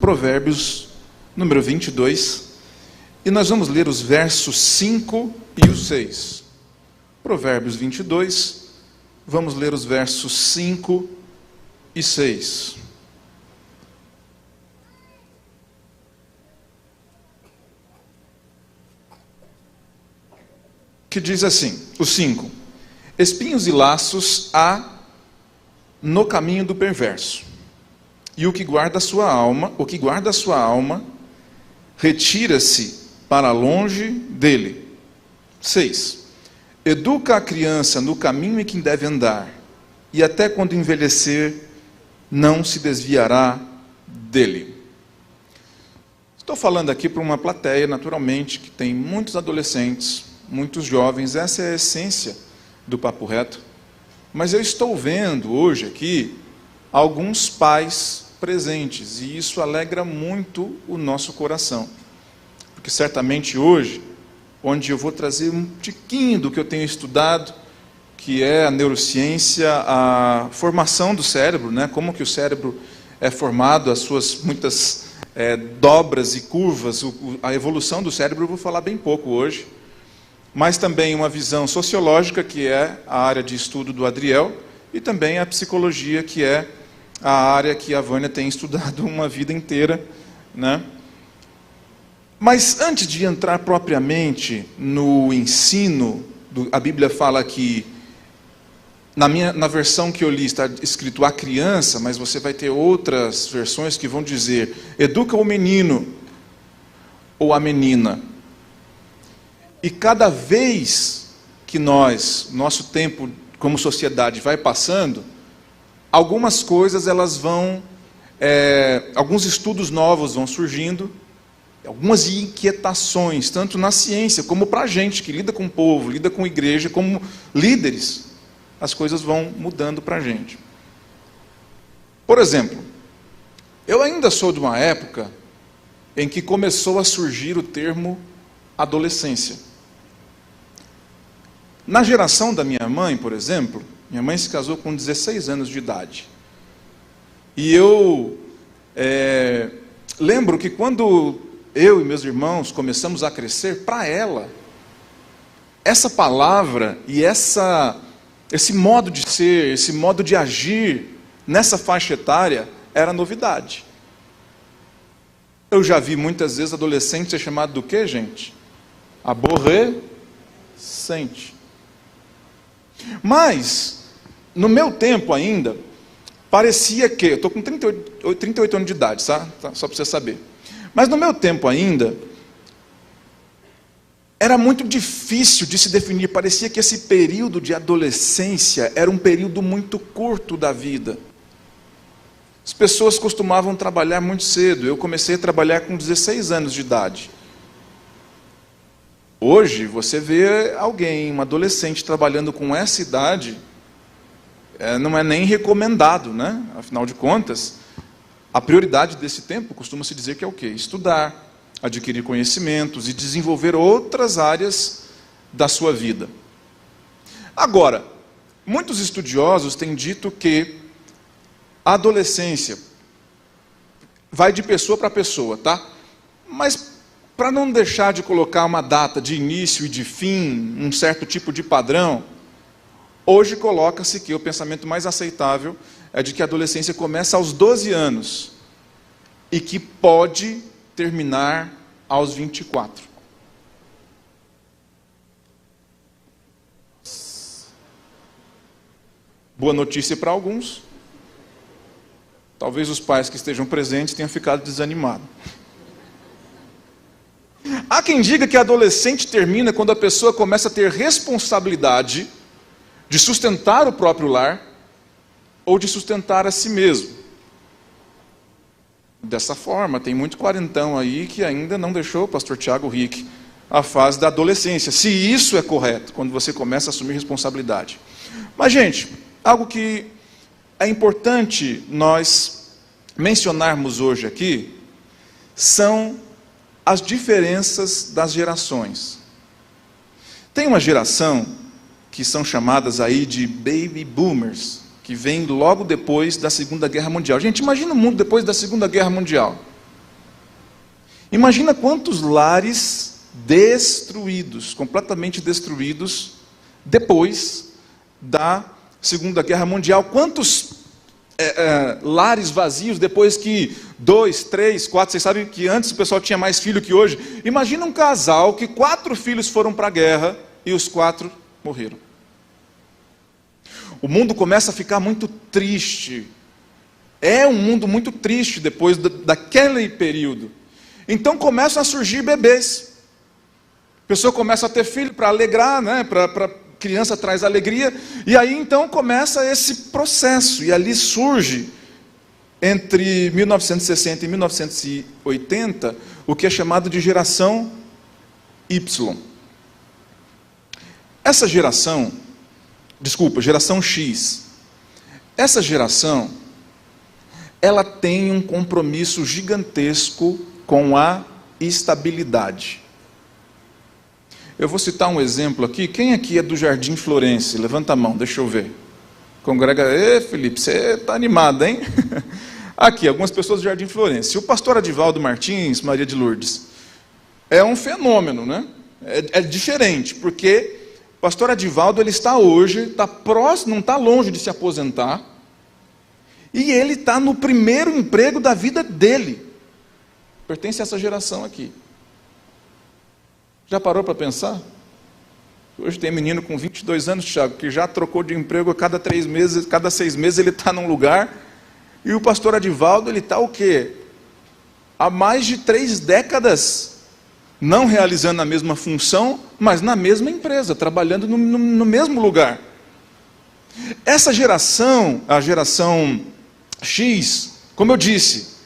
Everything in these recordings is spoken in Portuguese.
Provérbios, número 22, e nós vamos ler os versos 5 e o 6. Provérbios 22, vamos ler os versos 5 e 6. Que diz assim, o 5: espinhos e laços há no caminho do perverso, e o que guarda a sua alma, retira-se para longe dele. 6. Educa a criança no caminho em que deve andar, e até quando envelhecer, não se desviará dele. Estou falando aqui para uma plateia, naturalmente, que tem muitos adolescentes, muitos jovens. Essa é a essência do Papo Reto. Mas eu estou vendo hoje aqui alguns pais presentes, e isso alegra muito o nosso coração, porque certamente hoje, onde eu vou trazer um tiquinho do que eu tenho estudado, que é a neurociência, a formação do cérebro, né? Como que o cérebro é formado, as suas muitas dobras e curvas, a evolução do cérebro, eu vou falar bem pouco hoje, mas também uma visão sociológica, que é a área de estudo do Adriel, e também a psicologia, que é a área que a Vânia tem estudado uma vida inteira, né? Mas antes de entrar propriamente no ensino, a Bíblia fala que, na versão que eu li, está escrito a criança, mas você vai ter outras versões que vão dizer, educa o menino ou a menina. E cada vez que nosso tempo como sociedade vai passando, algumas coisas alguns estudos novos vão surgindo, algumas inquietações, tanto na ciência como para a gente que lida com o povo, lida com a igreja, como líderes, as coisas vão mudando para a gente. Por exemplo, eu ainda sou de uma época em que começou a surgir o termo adolescência. Na geração da minha mãe, por exemplo, minha mãe se casou com 16 anos de idade. E eu lembro que quando eu e meus irmãos começamos a crescer, para ela, essa palavra e esse modo de ser, esse modo de agir nessa faixa etária era novidade. Eu já vi muitas vezes adolescente ser chamado do quê, gente? Aborrecente. Mas, no meu tempo ainda, parecia que... Eu estou com 38 anos de idade, tá? Só para você saber. Mas no meu tempo ainda, era muito difícil de se definir. Parecia que esse período de adolescência era um período muito curto da vida. As pessoas costumavam trabalhar muito cedo. Eu comecei a trabalhar com 16 anos de idade. Hoje, você vê alguém, um adolescente, trabalhando com essa idade, não é nem recomendado, né? Afinal de contas, a prioridade desse tempo costuma-se dizer que é o quê? Estudar, adquirir conhecimentos e desenvolver outras áreas da sua vida. Agora, muitos estudiosos têm dito que a adolescência vai de pessoa para pessoa, tá? Mas, para não deixar de colocar uma data de início e de fim, um certo tipo de padrão, hoje coloca-se que o pensamento mais aceitável é de que a adolescência começa aos 12 anos e que pode terminar aos 24. Boa notícia para alguns. Talvez os pais que estejam presentes tenham ficado desanimados. Há quem diga que a adolescente termina quando a pessoa começa a ter responsabilidade de sustentar o próprio lar ou de sustentar a si mesmo. Dessa forma, tem muito quarentão aí que ainda não deixou o pastor Tiago Rick a fase da adolescência, se isso é correto, quando você começa a assumir responsabilidade. Mas, gente, algo que é importante nós mencionarmos hoje aqui são as diferenças das gerações. Tem uma geração que são chamadas aí de baby boomers, que vem logo depois da Segunda Guerra Mundial. Gente, imagina o mundo depois da Segunda Guerra Mundial. Imagina quantos lares destruídos, completamente destruídos, depois da Segunda Guerra Mundial. Quantos lares vazios depois que 2, 3, 4, vocês sabem que antes o pessoal tinha mais filho que hoje. Imagina um casal que 4 filhos foram para a guerra e os 4 morreram. O mundo começa a ficar muito triste. É um mundo muito triste depois daquele período. Então começam a surgir bebês. A pessoa começa a ter filho para alegrar, né? Para criança traz alegria. E aí então começa esse processo. E ali surge, entre 1960 e 1980, o que é chamado de geração Y. Essa geração X. Essa geração, ela tem um compromisso gigantesco com a estabilidade. Eu vou citar um exemplo aqui. Quem aqui é do Jardim Florence? Levanta a mão, deixa eu ver. Congrega. Felipe, você está animado, hein? Aqui, algumas pessoas do Jardim Florence. O pastor Adivaldo Martins, Maria de Lourdes, é um fenômeno, né? É diferente, porque o pastor Adivaldo, ele está hoje, está próximo, não está longe de se aposentar, e ele está no primeiro emprego da vida dele. Pertence a essa geração aqui. Já parou para pensar? Hoje tem menino com 22 anos, Thiago, que já trocou de emprego a cada 3 meses, cada 6 meses ele está num lugar, e o pastor Adivaldo, ele está o quê? Há mais de 3 décadas, não realizando a mesma função, mas na mesma empresa, trabalhando no mesmo lugar. Essa geração, a geração X, como eu disse,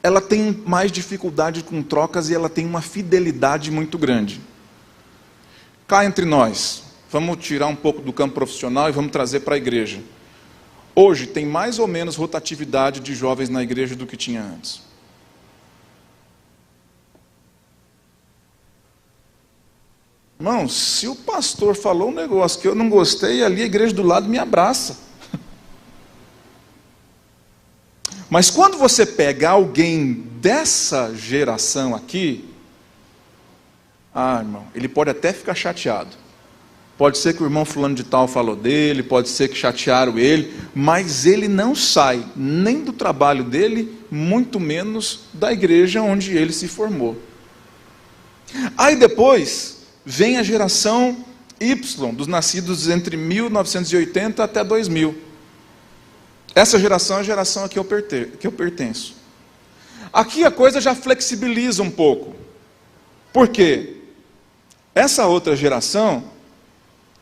ela tem mais dificuldade com trocas e ela tem uma fidelidade muito grande. Cá entre nós, vamos tirar um pouco do campo profissional e vamos trazer para a igreja. Hoje tem mais ou menos rotatividade de jovens na igreja do que tinha antes. Irmão, se o pastor falou um negócio que eu não gostei, ali a igreja do lado me abraça. Mas quando você pega alguém dessa geração aqui, irmão, ele pode até ficar chateado. Pode ser que o irmão fulano de tal falou dele, pode ser que chatearam ele, mas ele não sai nem do trabalho dele, muito menos da igreja onde ele se formou. Aí depois vem a geração Y, dos nascidos entre 1980 até 2000. Essa geração é a geração a que eu pertenço. Aqui a coisa já flexibiliza um pouco. Por quê? Essa outra geração,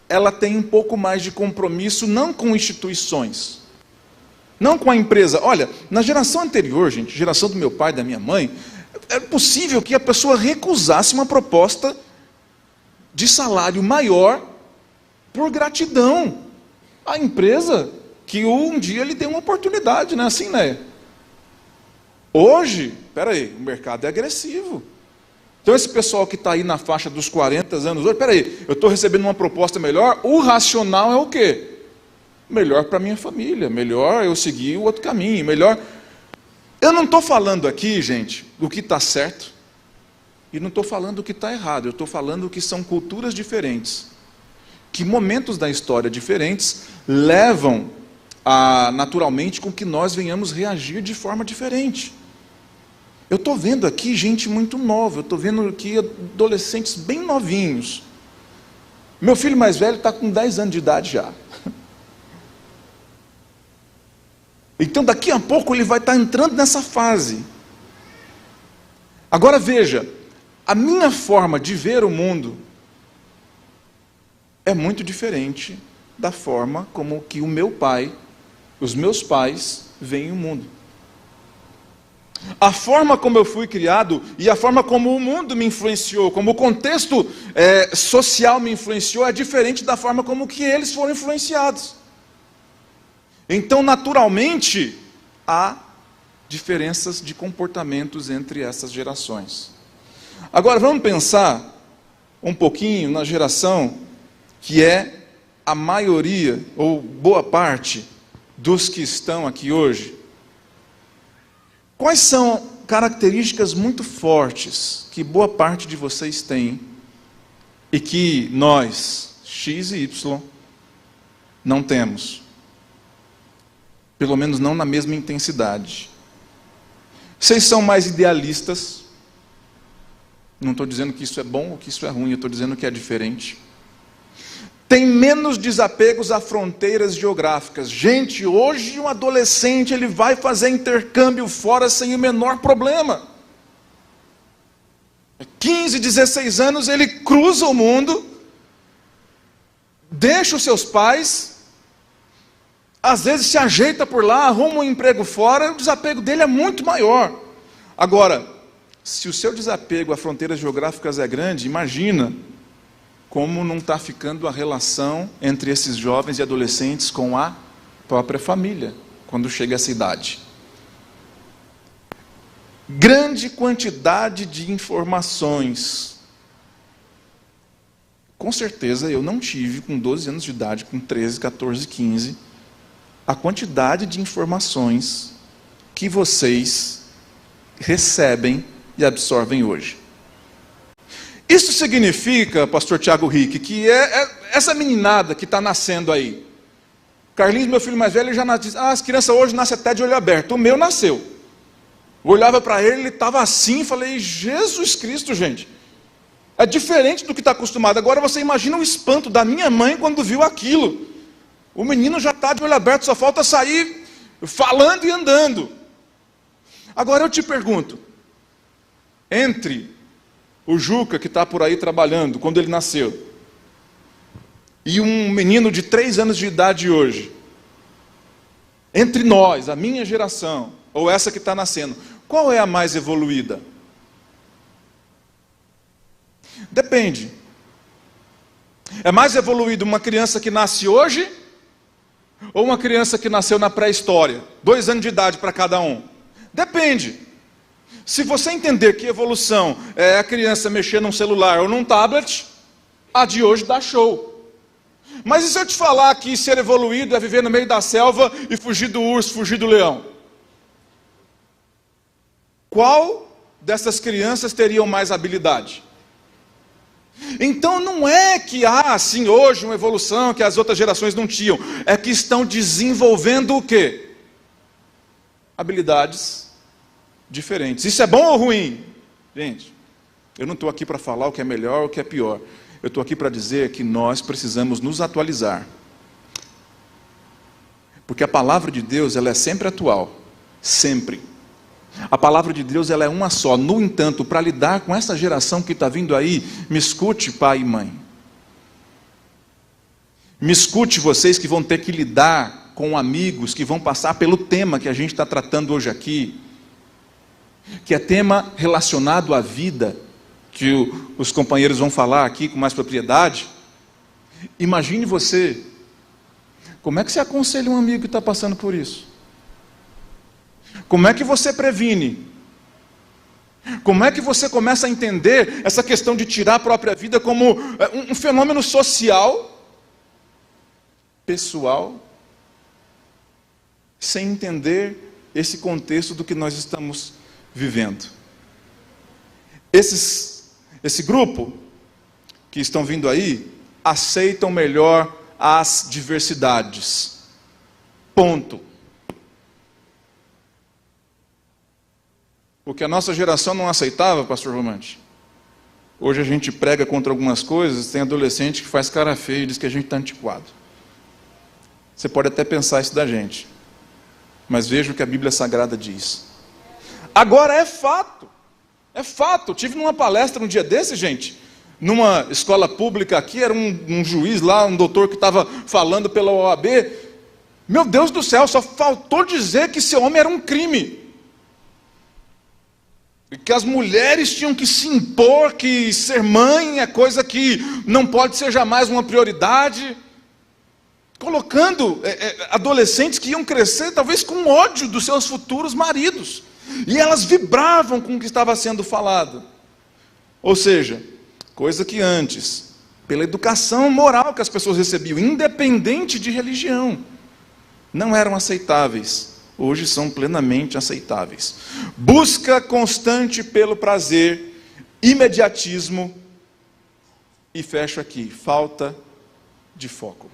ela tem um pouco mais de compromisso, não com instituições, não com a empresa. Olha, na geração anterior, gente, geração do meu pai e da minha mãe, é possível que a pessoa recusasse uma proposta de salário maior por gratidão à empresa que um dia lhe deu uma oportunidade, não é assim, né? Hoje, o mercado é agressivo. Então esse pessoal que está aí na faixa dos 40 anos hoje, eu estou recebendo uma proposta melhor, o racional é o quê? Melhor para minha família, melhor eu seguir o outro caminho, melhor... Eu não estou falando aqui, gente, do que está certo, e não estou falando do que está errado, eu estou falando que são culturas diferentes, que momentos da história diferentes levam naturalmente com que nós venhamos reagir de forma diferente. Eu estou vendo aqui gente muito nova, eu estou vendo aqui adolescentes bem novinhos. Meu filho mais velho está com 10 anos de idade já. Então daqui a pouco ele vai estar entrando nessa fase. Agora veja, a minha forma de ver o mundo é muito diferente da forma como que o meu pai, os meus pais veem o mundo. A forma como eu fui criado e a forma como o mundo me influenciou, como o contexto social me influenciou, é diferente da forma como que eles foram influenciados. Então, naturalmente, há diferenças de comportamentos entre essas gerações. Agora, vamos pensar um pouquinho na geração que é a maioria, ou boa parte, dos que estão aqui hoje. Quais são características muito fortes que boa parte de vocês tem e que nós, X e Y, não temos. Pelo menos não na mesma intensidade. Vocês são mais idealistas. Não estou dizendo que isso é bom ou que isso é ruim, eu estou dizendo que é diferente. Tem menos desapegos a fronteiras geográficas. Gente, hoje um adolescente ele vai fazer intercâmbio fora sem o menor problema. 15, 16 anos ele cruza o mundo, deixa os seus pais, às vezes se ajeita por lá, arruma um emprego fora, o desapego dele é muito maior. Agora, se o seu desapego a fronteiras geográficas é grande, imagina como não está ficando a relação entre esses jovens e adolescentes com a própria família, quando chega essa idade. Grande quantidade de informações. Com certeza eu não tive, com 12 anos de idade, com 13, 14, 15, a quantidade de informações que vocês recebem e absorvem hoje. Isso significa, pastor Tiago Rick, que essa meninada que está nascendo aí. Carlinhos, meu filho mais velho, ele já diz, as crianças hoje nascem até de olho aberto. O meu nasceu. Eu olhava para ele, ele estava assim, falei, Jesus Cristo, gente. É diferente do que está acostumado. Agora você imagina o espanto da minha mãe quando viu aquilo. O menino já está de olho aberto, só falta sair falando e andando. Agora eu te pergunto, entre o Juca que está por aí trabalhando, quando ele nasceu, e um menino de 3 anos de idade hoje, entre nós, a minha geração, ou essa que está nascendo, qual é a mais evoluída? Depende. É mais evoluída uma criança que nasce hoje, ou uma criança que nasceu na pré-história? 2 anos de idade para cada um. Depende. Se você entender que evolução é a criança mexer num celular ou num tablet, a de hoje dá show. Mas e se eu te falar que ser evoluído é viver no meio da selva e fugir do urso, fugir do leão? Qual dessas crianças teriam mais habilidade? Então não é que há assim hoje uma evolução que as outras gerações não tinham, é que estão desenvolvendo o quê? Habilidades diferentes. Isso é bom ou ruim? Gente, eu não estou aqui para falar o que é melhor ou o que é pior. Eu estou aqui para dizer que nós precisamos nos atualizar. Porque a palavra de Deus, ela é sempre atual. Sempre. A palavra de Deus, ela é uma só. No entanto, para lidar com essa geração que está vindo aí, me escute, pai e mãe. Me escute vocês que vão ter que lidar com amigos que vão passar pelo tema que a gente está tratando hoje aqui, que é tema relacionado à vida, que os companheiros vão falar aqui com mais propriedade. Imagine você, como é que você aconselha um amigo que está passando por isso? Como é que você previne? Como é que você começa a entender essa questão de tirar a própria vida como um fenômeno social, pessoal, sem entender esse contexto do que nós estamos vivendo? Esse grupo que estão vindo aí aceitam melhor as diversidades. Ponto. O que a nossa geração não aceitava, pastor Romante. Hoje a gente prega contra algumas coisas, tem adolescente que faz cara feia e diz que a gente está antiquado. Você pode até pensar isso da gente, mas veja o que a Bíblia Sagrada diz. Agora é fato. É fato. Eu tive numa palestra um dia desse, gente, numa escola pública aqui, era um juiz lá, um doutor que estava falando pela OAB. Meu Deus do céu, só faltou dizer que ser homem era um crime. E que as mulheres tinham que se impor, que ser mãe é coisa que não pode ser jamais uma prioridade. Colocando adolescentes que iam crescer talvez com ódio dos seus futuros maridos. E elas vibravam com o que estava sendo falado. Ou seja, coisa que antes, pela educação moral que as pessoas recebiam, independente de religião, não eram aceitáveis. hoje são plenamente aceitáveis. Busca constante pelo prazer, imediatismo e fecho aqui, falta de foco.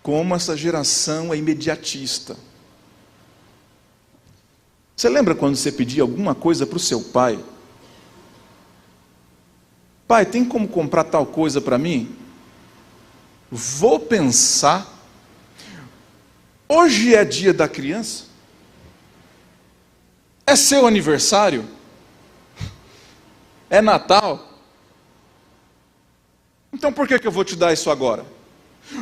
Como essa geração é imediatista. Você lembra quando você pedia alguma coisa para o seu pai? Pai, tem como comprar tal coisa para mim? Vou pensar. Hoje é dia da criança? É seu aniversário? É Natal? Então por que eu vou te dar isso agora?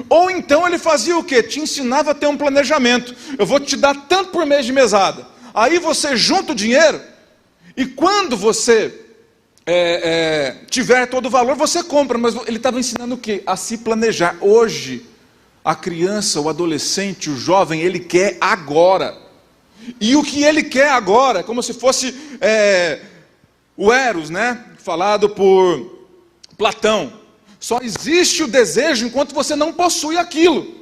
Ou então ele fazia o quê? Te ensinava a ter um planejamento. Eu vou te dar tanto por mês de mesada. Aí você junta o dinheiro, e quando você tiver todo o valor, você compra. Mas ele estava ensinando o quê? A se planejar. Hoje, a criança, o adolescente, o jovem, ele quer agora. E o que ele quer agora, como se fosse o Eros, né? Falado por Platão. Só existe o desejo enquanto você não possui aquilo.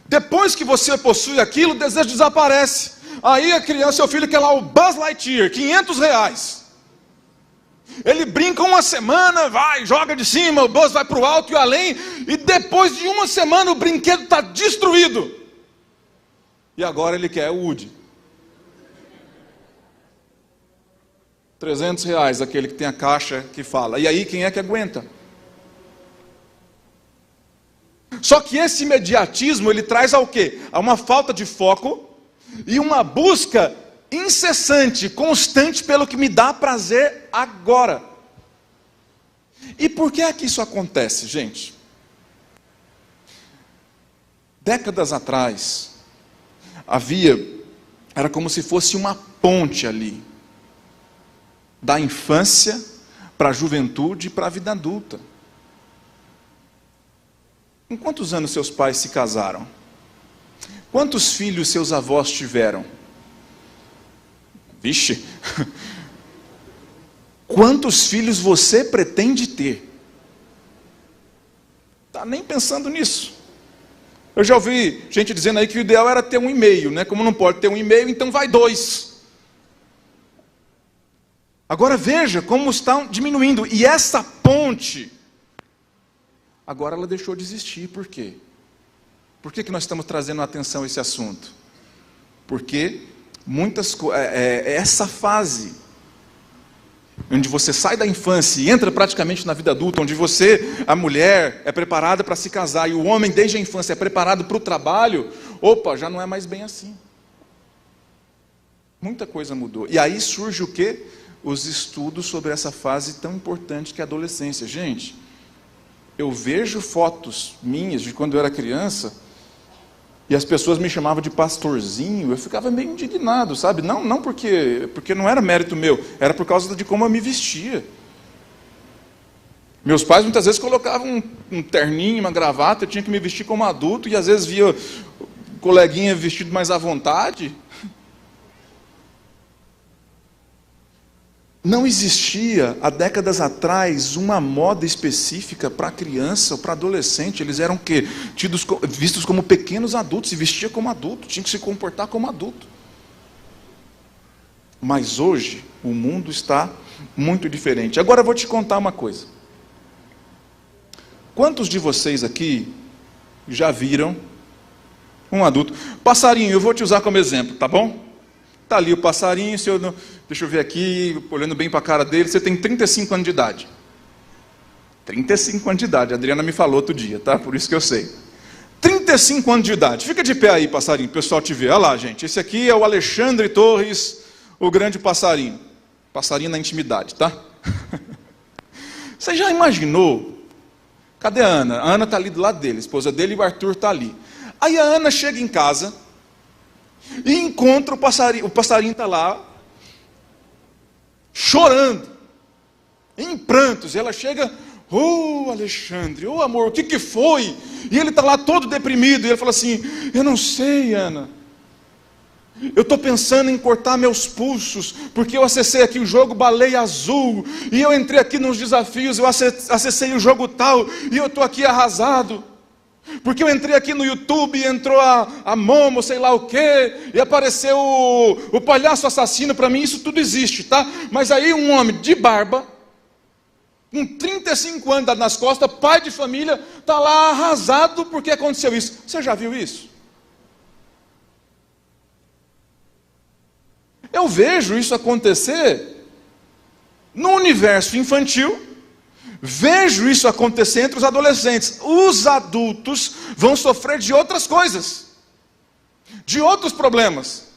Depois que você possui aquilo, o desejo desaparece. Aí a criança, seu filho quer lá o Buzz Lightyear, R$500. Ele brinca uma semana, vai, joga de cima, o Buzz vai para o alto e além, e depois de uma semana o brinquedo está destruído. E agora ele quer o Woody. R$300, aquele que tem a caixa que fala. E aí quem é que aguenta? Só que esse imediatismo, ele traz ao quê? A uma falta de foco e uma busca incessante, constante pelo que me dá prazer agora. E por que é que isso acontece, gente? Décadas atrás, era como se fosse uma ponte ali, da infância para a juventude e para a vida adulta. Com quantos anos seus pais se casaram? Quantos filhos seus avós tiveram? Vixe! Quantos filhos você pretende ter? Está nem pensando nisso. Eu já ouvi gente dizendo aí que o ideal era ter 1,5, né? Como não pode ter 1,5, então vai 2. Agora veja como está diminuindo. E essa ponte, agora ela deixou de existir. Por quê? Por que nós estamos trazendo atenção a esse assunto? Porque essa fase, onde você sai da infância e entra praticamente na vida adulta, onde a mulher é preparada para se casar, e o homem desde a infância é preparado para o trabalho, já não é mais bem assim. Muita coisa mudou. E aí surge o quê? Os estudos sobre essa fase tão importante que é a adolescência. Gente, eu vejo fotos minhas de quando eu era criança, e as pessoas me chamavam de pastorzinho, eu ficava meio indignado, sabe? Não porque não era mérito meu, era por causa de como eu me vestia. Meus pais muitas vezes colocavam um terninho, uma gravata, eu tinha que me vestir como adulto, e às vezes via o coleguinha vestido mais à vontade. Não existia, há décadas atrás, uma moda específica para criança ou para adolescente. Eles eram vistos como pequenos adultos, se vestia como adulto, tinha que se comportar como adulto. Mas hoje, o mundo está muito diferente. Agora eu vou te contar uma coisa. Quantos de vocês aqui já viram um adulto? Passarinho, eu vou te usar como exemplo, tá bom? Está ali o passarinho, deixa eu ver aqui, olhando bem para a cara dele, você tem 35 anos de idade. 35 anos de idade, a Adriana me falou outro dia, tá? Por isso que eu sei. 35 anos de idade, fica de pé aí, passarinho, o pessoal te vê. Olha lá, gente, esse aqui é o Alexandre Torres, o grande passarinho. Passarinho na intimidade, tá? Você já imaginou? Cadê a Ana? A Ana está ali do lado dele, a esposa dele, e o Arthur está ali. Aí a Ana chega em casa e encontra o passarinho está lá, chorando, em prantos, e ela chega, Alexandre, amor, o que foi? E ele está lá todo deprimido, e ele fala assim, eu não sei, Ana, eu estou pensando em cortar meus pulsos, porque eu acessei aqui o jogo Baleia Azul, e eu entrei aqui nos desafios, eu acessei o jogo tal, e eu estou aqui arrasado. Porque eu entrei aqui no YouTube e entrou a Momo, sei lá o quê, e apareceu o palhaço assassino, para mim isso tudo existe, tá? Mas aí um homem de barba, com 35 anos nas costas, pai de família, está lá arrasado porque aconteceu isso. Você já viu isso? Eu vejo isso acontecer no universo infantil, vejo isso acontecer entre os adolescentes. Os adultos vão sofrer de outras coisas, de outros problemas.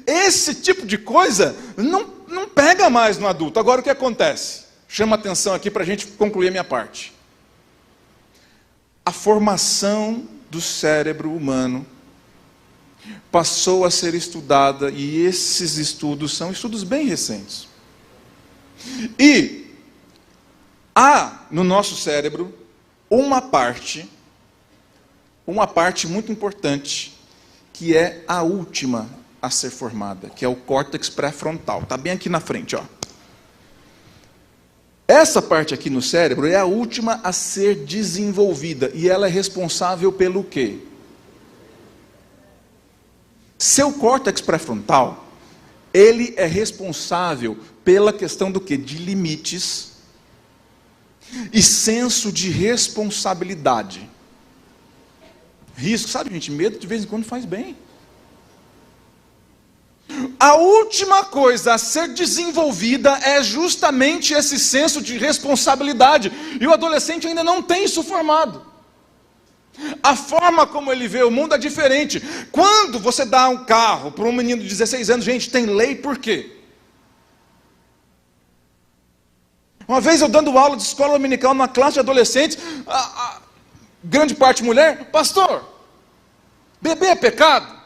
Esse tipo de coisa não pega mais no adulto. Agora o que acontece? Chama atenção aqui para a gente concluir a minha parte. A formação do cérebro humano passou a ser estudada, e esses estudos são estudos bem recentes. E há no nosso cérebro uma parte muito importante, que é a última a ser formada, que é o córtex pré-frontal. Está bem aqui na frente, ó. Essa parte aqui no cérebro é a última a ser desenvolvida, e ela é responsável pelo quê? Seu córtex pré-frontal, ele é responsável pela questão do quê? De limites e senso de responsabilidade. Risco, sabe, gente? Medo de vez em quando faz bem. A última coisa a ser desenvolvida é justamente esse senso de responsabilidade. E o adolescente ainda não tem isso formado. A forma como ele vê o mundo é diferente. Quando você dá um carro para um menino de 16 anos, gente, tem lei por quê? Uma vez eu dando aula de escola dominical numa classe de adolescentes, grande parte mulher, pastor, beber é pecado?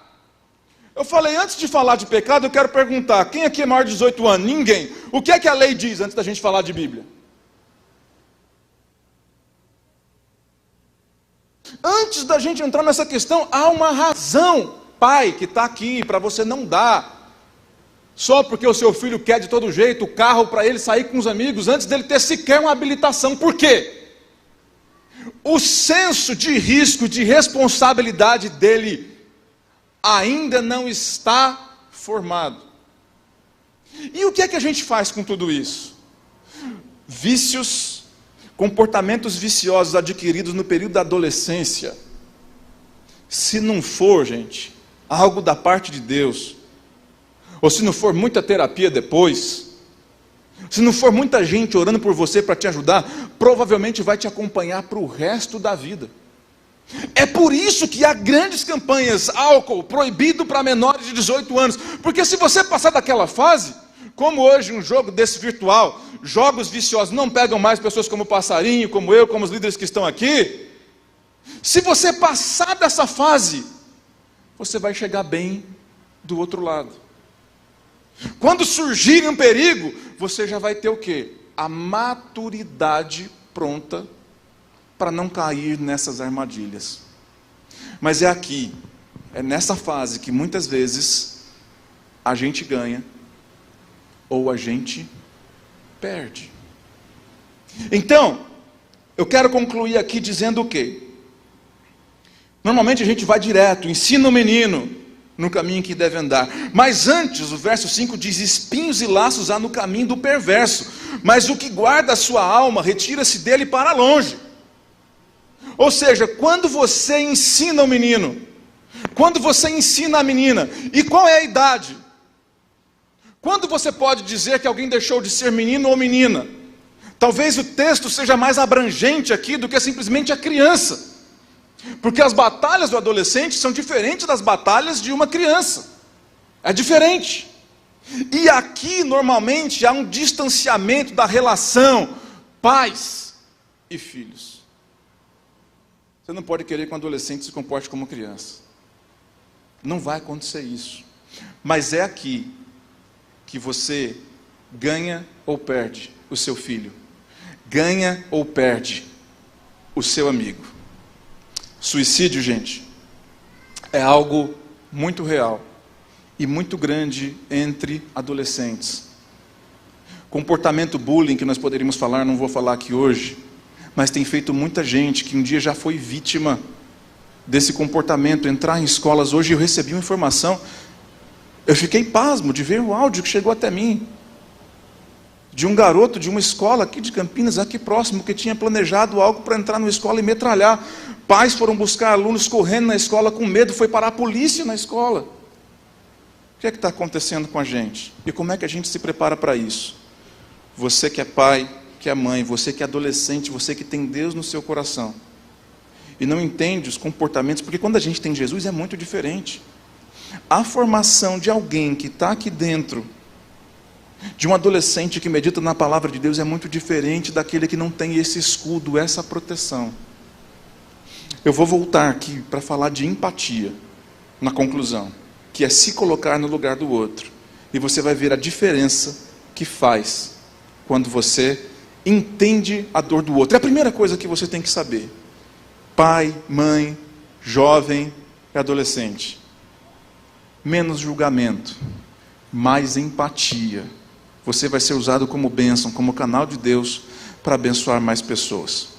Eu falei, antes de falar de pecado, eu quero perguntar, quem aqui é maior de 18 anos? Ninguém. O que é que a lei diz antes da gente falar de Bíblia? Antes da gente entrar nessa questão, há uma razão, pai, que está aqui, para você não dar. Só porque o seu filho quer de todo jeito o carro para ele sair com os amigos, antes dele ter sequer uma habilitação. Por quê? O senso de risco, de responsabilidade dele ainda não está formado. E o que é que a gente faz com tudo isso? Vícios, comportamentos viciosos adquiridos no período da adolescência. Se não for, gente, algo da parte de Deus, ou se não for muita terapia depois, se não for muita gente orando por você para te ajudar, provavelmente vai te acompanhar para o resto da vida. É por isso que há grandes campanhas, álcool proibido para menores de 18 anos, porque se você passar daquela fase, como hoje um jogo desse virtual, jogos viciosos não pegam mais pessoas como o Passarinho, como eu, como os líderes que estão aqui, se você passar dessa fase, você vai chegar bem do outro lado. Quando surgir um perigo, você já vai ter o quê? A maturidade pronta para não cair nessas armadilhas. Mas é aqui, é nessa fase que muitas vezes a gente ganha ou a gente perde. Então, eu quero concluir aqui dizendo o quê? Normalmente a gente vai direto, ensina o menino no caminho que deve andar. Mas antes, o verso 5 diz, espinhos e laços há no caminho do perverso, mas o que guarda a sua alma, retira-se dele para longe. Ou seja, quando você ensina o menino, quando você ensina a menina, e qual é a idade? Quando você pode dizer que alguém deixou de ser menino ou menina? Talvez o texto seja mais abrangente aqui do que simplesmente a criança. Porque as batalhas do adolescente são diferentes das batalhas de uma criança. É diferente. E aqui, normalmente, há um distanciamento da relação pais e filhos. Você não pode querer que um adolescente se comporte como criança. Não vai acontecer isso. Mas é aqui que você ganha ou perde o seu filho. Ganha ou perde o seu amigo. Suicídio, gente, é algo muito real e muito grande entre adolescentes. Comportamento bullying, que nós poderíamos falar, não vou falar aqui hoje, mas tem feito muita gente que um dia já foi vítima desse comportamento, entrar em escolas. Hoje eu recebi uma informação, eu fiquei pasmo de ver o áudio que chegou até mim, de um garoto de uma escola aqui de Campinas, aqui próximo, que tinha planejado algo para entrar numa escola e metralhar. Pais foram buscar alunos correndo na escola com medo, foi parar a polícia na escola. O que é que está acontecendo com a gente? E como é que a gente se prepara para isso? Você que é pai, que é mãe, você que é adolescente, você que tem Deus no seu coração, e não entende os comportamentos, porque quando a gente tem Jesus é muito diferente. A formação de alguém que está aqui dentro, de um adolescente que medita na palavra de Deus, é muito diferente daquele que não tem esse escudo, essa proteção. Eu vou voltar aqui para falar de empatia, na conclusão, que é se colocar no lugar do outro. E você vai ver a diferença que faz quando você entende a dor do outro. É a primeira coisa que você tem que saber. Pai, mãe, jovem e adolescente. Menos julgamento, mais empatia. Você vai ser usado como bênção, como canal de Deus para abençoar mais pessoas.